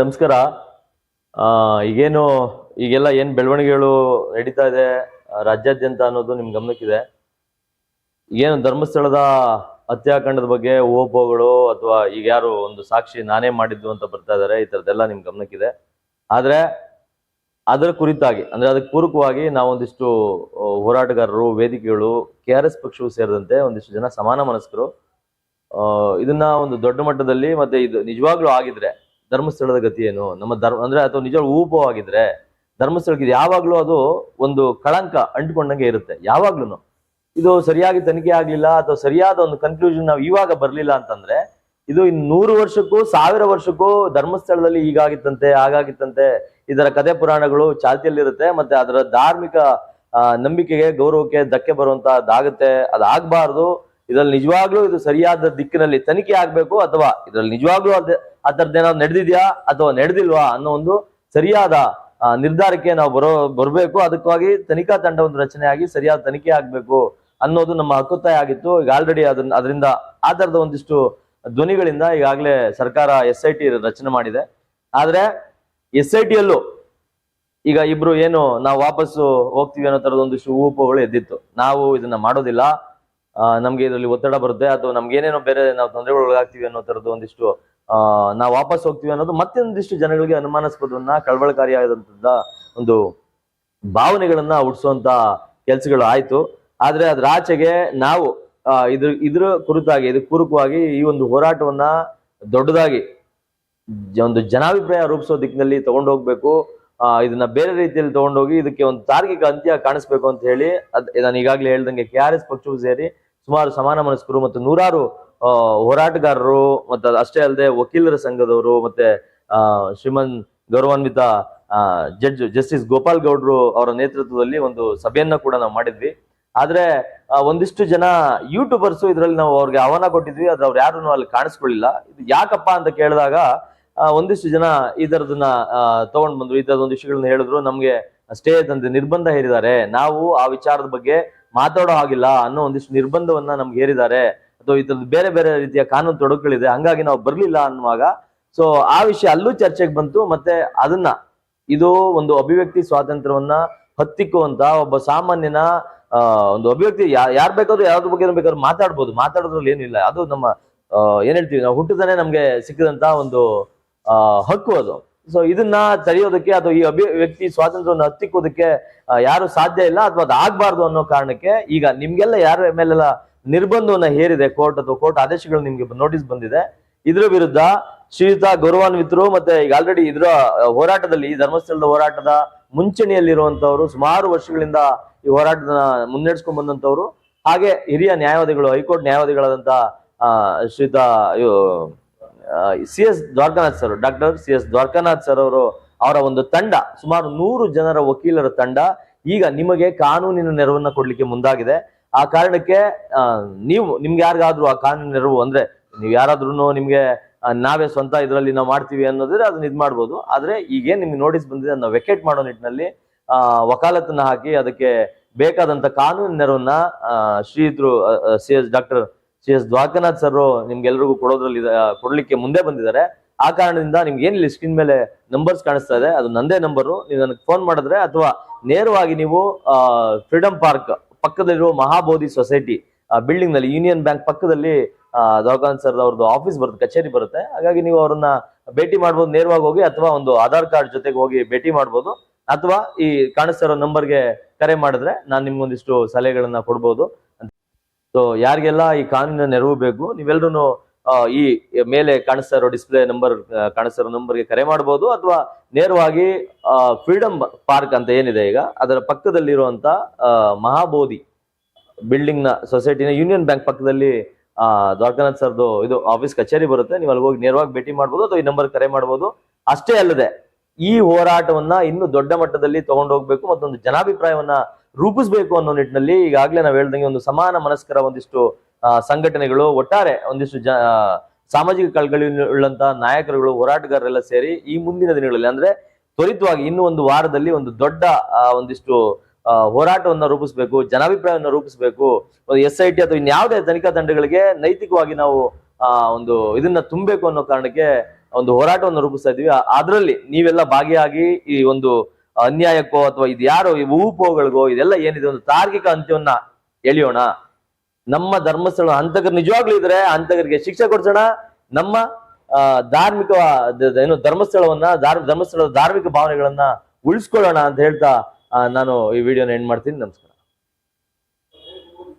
ನಮಸ್ಕಾರ. ಈಗೇನು ಈಗೆಲ್ಲ ಏನ್ ಬೆಳವಣಿಗೆಗಳು ನಡೀತಾ ಇದೆ ರಾಜ್ಯಾದ್ಯಂತ ಅನ್ನೋದು ನಿಮ್ ಗಮನಕ್ಕಿದೆ. ಏನು ಧರ್ಮಸ್ಥಳದ ಹತ್ಯಾಕಾಂಡದ ಬಗ್ಗೆ ಓಪೋಗಳು ಅಥವಾ ಈಗ ಯಾರು ಒಂದು ಸಾಕ್ಷಿ ನಾನೇ ಮಾಡಿದ್ದು ಅಂತ ಬರ್ತಾ ಇದಾರೆ, ಈ ತರದೆಲ್ಲ ನಿಮ್ ಗಮನಕ್ಕಿದೆ. ಆದ್ರೆ ಅದರ ಕುರಿತಾಗಿ ಅಂದ್ರೆ ಅದಕ್ಕೆ ಪೂರಕವಾಗಿ ನಾವೊಂದಿಷ್ಟು ಹೋರಾಟಗಾರರು, ವೇದಿಕೆಗಳು, KRS ಪಕ್ಷವೂ ಸೇರಿದಂತೆ ಒಂದಿಷ್ಟು ಜನ ಸಮಾನ ಮನಸ್ಕರು ಇದನ್ನ ಒಂದು ದೊಡ್ಡ ಮಟ್ಟದಲ್ಲಿ ಮತ್ತೆ ಇದು ನಿಜವಾಗ್ಲೂ ಆಗಿದ್ರೆ ಧರ್ಮಸ್ಥಳದ ಗತಿ ಏನು, ನಮ್ಮ ಧರ್ಮ ಅಂದ್ರೆ ಅಥವಾ ನಿಜವಾಗ್ಲೂ ಊಪವಾಗಿದ್ರೆ ಧರ್ಮಸ್ಥಳಕ್ಕೆ ಯಾವಾಗ್ಲೂ ಅದು ಒಂದು ಕಳಂಕ ಅಂಟ್ಕೊಂಡಂಗೆ ಇರುತ್ತೆ. ಯಾವಾಗ್ಲೂ ಇದು ಸರಿಯಾಗಿ ತನಿಖೆ ಆಗ್ಲಿಲ್ಲ ಅಥವಾ ಸರಿಯಾದ ಒಂದು ಕನ್ಕ್ಲೂಷನ್ ನಾವು ಇವಾಗ ಬರ್ಲಿಲ್ಲ ಅಂತಂದ್ರೆ ಇದು ಇನ್ನು 100 ವರ್ಷಕ್ಕೂ 1000 ವರ್ಷಕ್ಕೂ ಧರ್ಮಸ್ಥಳದಲ್ಲಿ ಹೀಗಾಗಿತ್ತಂತೆ ಹಾಗಾಗಿತ್ತಂತೆ ಇದರ ಕಥೆ ಪುರಾಣಗಳು ಚಾಲ್ತಿಯಲ್ಲಿರುತ್ತೆ. ಮತ್ತೆ ಅದರ ಧಾರ್ಮಿಕ ನಂಬಿಕೆಗೆ ಗೌರವಕ್ಕೆ ಧಕ್ಕೆ ಬರುವಂತದ್ದಾಗುತ್ತೆ. ಅದಾಗಬಾರ್ದು. ಇದ್ರಲ್ಲಿ ನಿಜವಾಗ್ಲೂ ಇದು ಸರಿಯಾದ ದಿಕ್ಕಿನಲ್ಲಿ ತನಿಖೆ ಆಗ್ಬೇಕು ಅಥವಾ ಇದ್ರಲ್ಲಿ ನಿಜವಾಗ್ಲೂ ಆ ಥರದ್ದೇನಾದ್ರು ನಡೆದಿದ್ಯಾ ಅಥವಾ ನಡೆದಿಲ್ವಾ ಅನ್ನೋ ಒಂದು ಸರಿಯಾದ ನಿರ್ಧಾರಕ್ಕೆ ನಾವು ಬರಬೇಕು. ಅದಕ್ಕಾಗಿ ತನಿಖಾ ತಂಡ ಒಂದು ರಚನೆ ಆಗಿ ಸರಿಯಾದ ತನಿಖೆ ಆಗ್ಬೇಕು ಅನ್ನೋದು ನಮ್ಮ ಹಕ್ಕುತ್ತಾಯ ಆಗಿತ್ತು. ಈಗ ಆಲ್ರೆಡಿ ಅದರಿಂದ ಆ ತರದ ಒಂದಿಷ್ಟು ಧ್ವನಿಗಳಿಂದ ಈಗಾಗಲೇ ಸರ್ಕಾರ SIT ರಚನೆ ಮಾಡಿದೆ. ಆದ್ರೆ SIT ಯಲ್ಲೂ ಈಗ ಇಬ್ರು ಏನು ನಾವು ವಾಪಸ್ಸು ಹೋಗ್ತೀವಿ ಅನ್ನೋ ತರದ ಒಂದಿಷ್ಟು ಊಪಗಳು ಎದ್ದಿತ್ತು. ನಾವು ಇದನ್ನ ಮಾಡೋದಿಲ್ಲ, ನಮ್ಗೆ ಇದರಲ್ಲಿ ಒತ್ತಡ ಬರುತ್ತೆ ಅಥವಾ ನಮ್ಗೆ ಏನೇನೋ ಬೇರೆ ನಾವು ತೊಂದರೆಗೊಳಗಾಗ್ತೀವಿ ಅನ್ನೋ ತರದ್ದು ಒಂದಿಷ್ಟು ನಾವು ವಾಪಸ್ ಹೋಗ್ತೀವಿ ಅನ್ನೋದು ಮತ್ತೆ ಒಂದಿಷ್ಟು ಜನಗಳಿಗೆ ಅನುಮಾನಾಸ್ಪದವನ್ನ ಕಳವಳಕಾರಿಯಾದಂತ ಒಂದು ಭಾವನೆಗಳನ್ನ ಹುಟ್ಟಿಸುವಂತ ಕೆಲಸಗಳು ಆಯ್ತು. ಆದ್ರೆ ಅದ್ರ ಆಚೆಗೆ ನಾವು ಇದ್ರ ಕುರಿತಾಗಿ ಇದಕ್ಕೆ ಪೂರಕವಾಗಿ ಈ ಒಂದು ಹೋರಾಟವನ್ನ ದೊಡ್ಡದಾಗಿ ಒಂದು ಜನಾಭಿಪ್ರಾಯ ರೂಪಿಸೋ ದಿಕ್ಕಿನಲ್ಲಿ ತಗೊಂಡು ಹೋಗ್ಬೇಕು. ಇದನ್ನ ಬೇರೆ ರೀತಿಯಲ್ಲಿ ತಗೊಂಡೋಗಿ ಇದಕ್ಕೆ ಒಂದು ತಾರ್ಕಿಕ ಅಂತ್ಯ ಕಾಣಿಸ್ಬೇಕು ಅಂತ ಹೇಳಿ ನಾನು ಈಗಾಗಲೇ ಹೇಳ್ದಂಗೆ KRS ಪಕ್ಷವೂ ಸೇರಿ ಸುಮಾರು ಸಮಾನ ಮನಸ್ಕರು ಮತ್ತು ನೂರಾರು ಹೋರಾಟಗಾರರು ಮತ್ತೆ ಅಷ್ಟೇ ಅಲ್ಲದೆ ವಕೀಲರ ಸಂಘದವರು ಮತ್ತೆ ಶ್ರೀಮನ್ ಗೌರವಾನ್ವಿತ ಜಸ್ಟಿಸ್ ಗೋಪಾಲ್ ಗೌಡ್ರು ಅವರ ನೇತೃತ್ವದಲ್ಲಿ ಒಂದು ಸಭೆಯನ್ನ ಕೂಡ ನಾವು ಮಾಡಿದ್ವಿ. ಆದ್ರೆ ಒಂದಿಷ್ಟು ಜನ ಯೂಟ್ಯೂಬರ್ಸ್ ಇದ್ರಲ್ಲಿ ನಾವು ಅವ್ರಿಗೆ ಆಹ್ವಾನ ಕೊಟ್ಟಿದ್ವಿ, ಆದ್ರೆ ಅವ್ರು ಯಾರು ಅಲ್ಲಿ ಕಾಣಿಸ್ಕೊಳ್ಳಿಲ್ಲ. ಇದು ಯಾಕಪ್ಪ ಅಂತ ಕೇಳಿದಾಗ ಒಂದಿಷ್ಟು ಜನ ಈ ತರದನ್ನ ತಗೊಂಡ್ ಬಂದ್ರು, ಈ ತರದ ಒಂದು ವಿಷಯಗಳನ್ನ ಹೇಳಿದ್ರು. ನಮ್ಗೆ ಸ್ಟೇ ತಂದೆ ನಿರ್ಬಂಧ ಹೇರಿದ್ದಾರೆ, ನಾವು ಆ ವಿಚಾರದ ಬಗ್ಗೆ ಮಾತಾಡೋ ಹಾಗಿಲ್ಲ ಅನ್ನೋ ಒಂದಿಷ್ಟು ನಿರ್ಬಂಧವನ್ನ ನಮ್ಗೆ ಹೇರಿದ್ದಾರೆ, ಅಥವಾ ಈ ತರದ್ದು ಬೇರೆ ಬೇರೆ ರೀತಿಯ ಕಾನೂನು ತೊಡಕುಗಳಿದೆ, ಹಂಗಾಗಿ ನಾವು ಬರ್ಲಿಲ್ಲ ಅನ್ನುವಾಗ ಸೊ ಆ ವಿಷಯ ಅಲ್ಲೂ ಚರ್ಚೆಗೆ ಬಂತು. ಮತ್ತೆ ಅದನ್ನ ಇದು ಒಂದು ಅಭಿವ್ಯಕ್ತಿ ಸ್ವಾತಂತ್ರ್ಯವನ್ನ ಹತ್ತಿಕ್ಕುವಂತ ಒಬ್ಬ ಸಾಮಾನ್ಯನ ಒಂದು ಅಭಿವ್ಯಕ್ತಿ ಯಾರು ಬೇಕಾದ್ರೂ ಯಾವ್ದ್ರ ಬಗ್ಗೆ ಬೇಕಾದ್ರೂ ಮಾತಾಡೋದ್ರಲ್ಲಿ ಏನಿಲ್ಲ. ಅದು ನಮ್ಮ ಏನ್ ಹೇಳ್ತೀವಿ ನಾವು ಹುಟ್ಟುತ್ತಾನೆ ನಮ್ಗೆ ಸಿಕ್ಕಿದಂತ ಒಂದು ಹಕ್ಕು ಅದು. ಸೊ ಇದನ್ನ ತಡೆಯೋದಕ್ಕೆ ಅಥವಾ ಈ ಅಭಿವ್ಯಕ್ತಿ ಸ್ವಾತಂತ್ರ್ಯವನ್ನು ಹತ್ತಿಕ್ಕೋದಕ್ಕೆ ಯಾರು ಸಾಧ್ಯ ಇಲ್ಲ ಅಥವಾ ಅದು ಆಗ್ಬಾರ್ದು ಅನ್ನೋ ಕಾರಣಕ್ಕೆ ಈಗ ನಿಮ್ಗೆಲ್ಲ ಯಾರ ಮೇಲೆಲ್ಲ ನಿರ್ಬಂಧವನ್ನ ಹೇರಿದೆ ಕೋರ್ಟ್ ಅಥವಾ ಕೋರ್ಟ್ ಆದೇಶಗಳು ನಿಮ್ಗೆ ನೋಟಿಸ್ ಬಂದಿದೆ. ಇದ್ರ ವಿರುದ್ಧ ಶ್ರೀಯುತ ಗೌರವಾನ್ವಿತರು ಮತ್ತೆ ಈಗ ಆಲ್ರೆಡಿ ಇದ್ರ ಹೋರಾಟದಲ್ಲಿ ಧರ್ಮಸ್ಥಳದ ಹೋರಾಟದ ಮುಂಚೂಣಿಯಲ್ಲಿರುವಂತವ್ರು, ಸುಮಾರು ವರ್ಷಗಳಿಂದ ಈ ಹೋರಾಟದ ಮುನ್ನಡೆಸ್ಕೊಂಡ್ ಬಂದಂತವ್ರು, ಹಾಗೆ ಹಿರಿಯ ನ್ಯಾಯವಾದಿಗಳು, ಹೈಕೋರ್ಟ್ ನ್ಯಾಯವಾದಿಗಳಾದಂತ ಶ್ರೀಯುತ CS Dwarakanath sir, doctor CS Dwarakanath sir ಅವರ ಒಂದು ತಂಡ, ಸುಮಾರು 100 ಜನರ ವಕೀಲರ ತಂಡ ಈಗ ನಿಮಗೆ ಕಾನೂನಿನ ನೆರವನ್ನ ಕೊಡ್ಲಿಕ್ಕೆ ಮುಂದಾಗಿದೆ. ಆ ಕಾರಣಕ್ಕೆ ನಿಮ್ಗೆ ಯಾರಿಗಾದ್ರೂ ಆ ಕಾನೂನಿನ ನೆರವು ಅಂದ್ರೆ ನೀವು ಯಾರಾದ್ರೂ ನಿಮ್ಗೆ ನಾವೇ ಸ್ವಂತ ಇದ್ರಲ್ಲಿ ನಾವು ಮಾಡ್ತೀವಿ ಅನ್ನೋದ್ರೆ ಅದನ್ನ ಇದ್ ಮಾಡ್ಬೋದು. ಆದ್ರೆ ಈಗೇನ್ ನಿಮ್ಗೆ ನೋಟಿಸ್ ಬಂದಿದೆ ಅದನ್ನ ವೆಕೇಟ್ ಮಾಡೋ ನಿಟ್ಟಿನಲ್ಲಿ ವಕಾಲತ್ತನ್ನ ಹಾಕಿ ಅದಕ್ಕೆ ಬೇಕಾದಂತ ಕಾನೂನಿನ ನೆರವನ್ನ ಶ್ರೀಯುತರು ಡಾಕ್ಟರ್ CS ದ್ವಾರಕಾನಾಥ್ ಸರ್ ನಿಮ್ಗೆಲ್ರಿಗೂ ಕೊಡ್ಲಿಕ್ಕೆ ಮುಂದೆ ಬಂದಿದ್ದಾರೆ. ಆ ಕಾರಣದಿಂದ ನಿಮ್ಗೆ ಏನಿಲ್ಲ ಸ್ಕ್ರೀನ್ ಮೇಲೆ ನಂಬರ್ಸ್ ಕಾಣಿಸ್ತಾ ಇದೆ, ಅದು ನಂದೇ ನಂಬರು. ನೀವು ನನಗೆ ಫೋನ್ ಮಾಡಿದ್ರೆ ಅಥವಾ ನೇರವಾಗಿ ನೀವು ಫ್ರೀಡಂ ಪಾರ್ಕ್ ಪಕ್ಕದಲ್ಲಿರುವ ಮಹಾಬೋಧಿ ಸೊಸೈಟಿ ಬಿಲ್ಡಿಂಗ್ ನಲ್ಲಿ ಯೂನಿಯನ್ ಬ್ಯಾಂಕ್ ಪಕ್ಕದಲ್ಲಿ ದ್ವಾರಕಾನಾಥ್ ಸರ್ ಅವ್ರದ್ದು ಆಫೀಸ್ ಬರುತ್ತೆ, ಕಚೇರಿ ಬರುತ್ತೆ. ಹಾಗಾಗಿ ನೀವು ಅವ್ರನ್ನ ಭೇಟಿ ಮಾಡ್ಬೋದು, ನೇರವಾಗಿ ಹೋಗಿ, ಅಥವಾ ಒಂದು ಆಧಾರ್ ಕಾರ್ಡ್ ಜೊತೆಗೆ ಹೋಗಿ ಭೇಟಿ ಮಾಡ್ಬೋದು, ಅಥವಾ ಈ ಕಾಣಿಸ್ತಾ ಇರೋ ನಂಬರ್ಗೆ ಕರೆ ಮಾಡಿದ್ರೆ ನಾನು ನಿಮ್ಗೊಂದಿಷ್ಟು ಸಲಹೆಗಳನ್ನ ಕೊಡ್ಬೋದು. ಸೊ ಯಾರಿಗೆಲ್ಲ ಈ ಕಾನೂನಿನ ನೆರವು ಬೇಕು ನೀವೆಲ್ರೂ ಈ ಮೇಲೆ ಕಾಣಿಸ್ತಾ ಇರೋ ಡಿಸ್ಪ್ಲೇ ನಂಬರ್ ಕಾಣಿಸ್ತಾ ಇರೋ ನಂಬರ್ಗೆ ಕರೆ ಮಾಡ್ಬೋದು, ಅಥವಾ ನೇರವಾಗಿ ಫ್ರೀಡಂ ಪಾರ್ಕ್ ಅಂತ ಏನಿದೆ ಈಗ ಅದರ ಪಕ್ಕದಲ್ಲಿರುವಂತ ಮಹಾಬೋಧಿ ಬಿಲ್ಡಿಂಗ್ ನ ಸೊಸೈಟಿನ ಯೂನಿಯನ್ ಬ್ಯಾಂಕ್ ಪಕ್ಕದಲ್ಲಿ ದ್ವಾರಕಾನಾಥ್ ಸರ್ದು ಇದು ಆಫೀಸ್ ಕಚೇರಿ ಬರುತ್ತೆ. ನೀವು ಅಲ್ಲಿ ಹೋಗಿ ನೇರವಾಗಿ ಭೇಟಿ ಮಾಡ್ಬೋದು ಅಥವಾ ಈ ನಂಬರ್ ಕರೆ ಮಾಡ್ಬೋದು. ಅಷ್ಟೇ ಅಲ್ಲದೆ ಈ ಹೋರಾಟವನ್ನ ಇನ್ನು ದೊಡ್ಡ ಮಟ್ಟದಲ್ಲಿ ತಗೊಂಡೋಗ್ಬೇಕು, ಮತ್ತೊಂದು ಜನಾಭಿಪ್ರಾಯವನ್ನ ರೂಪಿಸ್ಬೇಕು ಅನ್ನೋ ನಿಟ್ಟಿನಲ್ಲಿ ಈಗಾಗಲೇ ನಾವು ಹೇಳ್ದಂಗೆ ಒಂದು ಸಮಾನ ಮನಸ್ಕರ ಒಂದಿಷ್ಟು ಸಂಘಟನೆಗಳು, ಒಟ್ಟಾರೆ ಒಂದಿಷ್ಟು ಸಾಮಾಜಿಕ ಕಳಕಳಿಯುಳ್ಳಂತ ನಾಯಕರುಗಳು, ಹೋರಾಟಗಾರರೆಲ್ಲ ಸೇರಿ ಈ ಮುಂದಿನ ದಿನಗಳಲ್ಲಿ ಅಂದ್ರೆ ತ್ವರಿತವಾಗಿ ಇನ್ನು ಒಂದು ವಾರದಲ್ಲಿ ಒಂದು ದೊಡ್ಡ ಒಂದಿಷ್ಟು ಹೋರಾಟವನ್ನ ರೂಪಿಸ್ಬೇಕು, ಜನಾಭಿಪ್ರಾಯವನ್ನ ರೂಪಿಸ್ಬೇಕು. SIT ಅಥವಾ ಇನ್ಯಾವುದೇ ತನಿಖಾ ತಂಡಗಳಿಗೆ ನೈತಿಕವಾಗಿ ನಾವು ಒಂದು ಇದನ್ನ ತುಂಬಬೇಕು ಅನ್ನೋ ಕಾರಣಕ್ಕೆ ಒಂದು ಹೋರಾಟವನ್ನು ರೂಪಿಸ್ತಾ ಇದೀವಿ. ಅದರಲ್ಲಿ ನೀವೆಲ್ಲ ಭಾಗಿಯಾಗಿ ಈ ಒಂದು ಅನ್ಯಾಯಕ್ಕೋ ಅಥವಾ ಇದು ಯಾರೋ ಈ ಊಪೋಗಳಿಗೋ ಇದೆಲ್ಲ ಏನಿದೆ ಒಂದು ತಾರ್ಕಿಕ ಅಂತ್ಯವನ್ನ ಎಳೆಯೋಣ. ನಮ್ಮ ಧರ್ಮಸ್ಥಳ ಹಂತಕರು ನಿಜವಾಗ್ಲೂ ಇದ್ರೆ ಹಂತಕರಿಗೆ ಶಿಕ್ಷೆ ಕೊಡ್ಸೋಣ. ನಮ್ಮ ಧಾರ್ಮಿಕ ಏನು ಧರ್ಮಸ್ಥಳವನ್ನ ಧರ್ಮಸ್ಥಳದ ಧಾರ್ಮಿಕ ಭಾವನೆಗಳನ್ನ ಉಳಿಸ್ಕೊಳ್ಳೋಣ ಅಂತ ಹೇಳ್ತಾ ನಾನು ಈ ವಿಡಿಯೋನ ಎಂಡ್ ಮಾಡ್ತೀನಿ. ನಮಸ್ಕಾರ.